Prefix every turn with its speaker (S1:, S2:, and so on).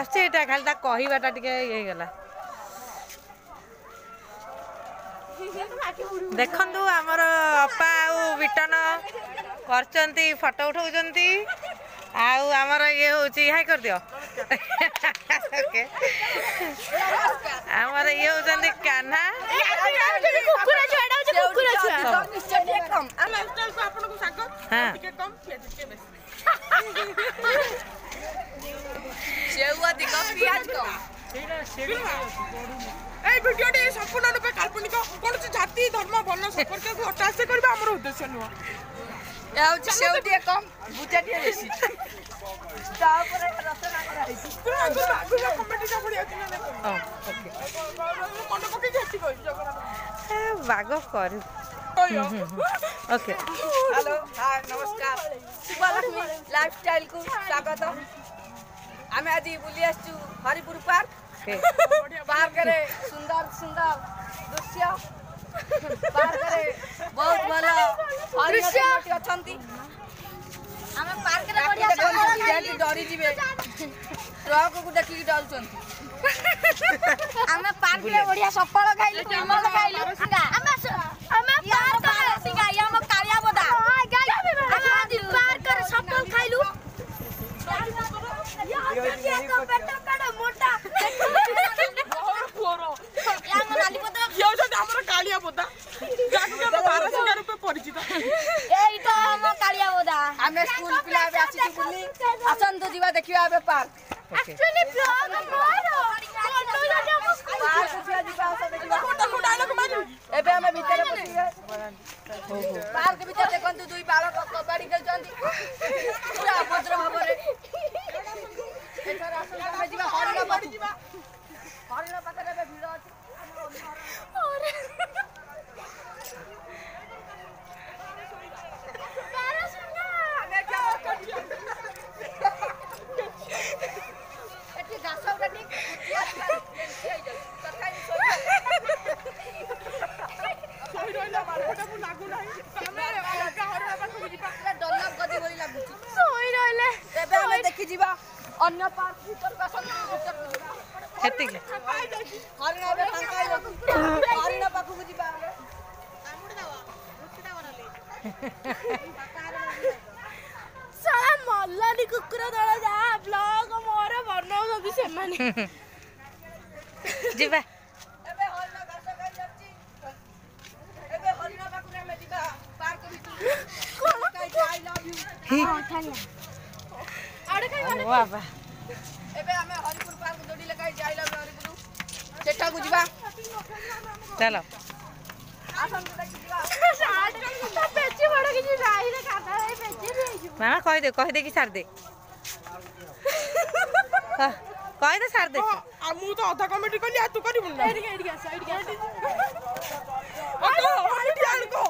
S1: आसटा खाली कहवाटा टे ये गला देखु आमर अपा आ बिटन कर फटो उठाऊँच आमर ये हूँ हाई कर दियो आमर ये होती कान्हा
S2: संपूर्ण रूप काल्पनिक कौन जाति धर्म वर्ण संपर्क को हटासे करबा हमर उद्देश्य नुह सेउटी कम बुचाटी बेसी तापर रचना करा है कमेटी का बढ़िया दिन हां ओके मन पके जेती कोइ जगन्नाथ
S1: बागो कर ओके
S2: हेलो हाय नमस्कार सुबलक्ष्मी लाइफस्टाइल को स्वागत आमे आज बुली आछू हरिपुर पार्क पार्क रे सुंदर सुंदर दृश्य पार्क रे बहुत भलो दृश्य अछंती
S3: हमें पार्क रे बढ़िया
S2: जेंटी डरी जिवे ट्रक को देखि डलछंती
S3: हमें पार्क रे बढ़िया सफल खाइलु कमल खाइलु हमें पार्क रे सिंगा हम कालिया बोदा हमें पार्क रे सफल खाइलु या पेट काडे मोटा
S2: कालिया बोदा जाकु के 1200 रुपए परिचित
S3: एई तो हम कालिया बोदा
S2: हमें स्कूल पिला बे आसी बुली आसन तो जीवा देखियो आबे पार्क
S3: एक्चुअली ब्लॉग मोरो
S2: पार्क से जीवा आसा देखियो फोटो डायलॉग मारू एबे हमें भीतर पसिए पार्क भीतर देखंतु दुई बालक कबड्डी खेलचंती पूरा भद्र भाबरे एथरा आसन हमें जीवा हरिण पाखरे भीड़ अछि देखी जीवा अन्य पार्क भीतर
S1: हेती
S2: हरिण बे फांकाई हरिण पाखु जीवा
S3: साला मल्लानी कुकुर दळ जा ब्लॉग मोर बनाउ सब से माने
S1: जीवा
S2: एबे हरिण घास खाइ जाछि एबे हरिण पाखु रे जीवा पार्क भीतर कोन कहि आई लव यू
S3: आड़े खाइ
S1: वाह वाह
S2: एबे हमें हरिपुर पार्क जोडी लगाई आई लव यू हरिपुर सेठा को जीवा
S1: चलो
S2: आसन तो देखि जीवा
S3: पेची बड़ कि राई रे काटा रे पेची रे
S1: मामा कह दे कि सार दे कह दे सार दे
S2: आ मु तो आधा कमेटी कली आ तू करी मुन्ना
S3: एडी के साइड के
S2: ओ हरियाण को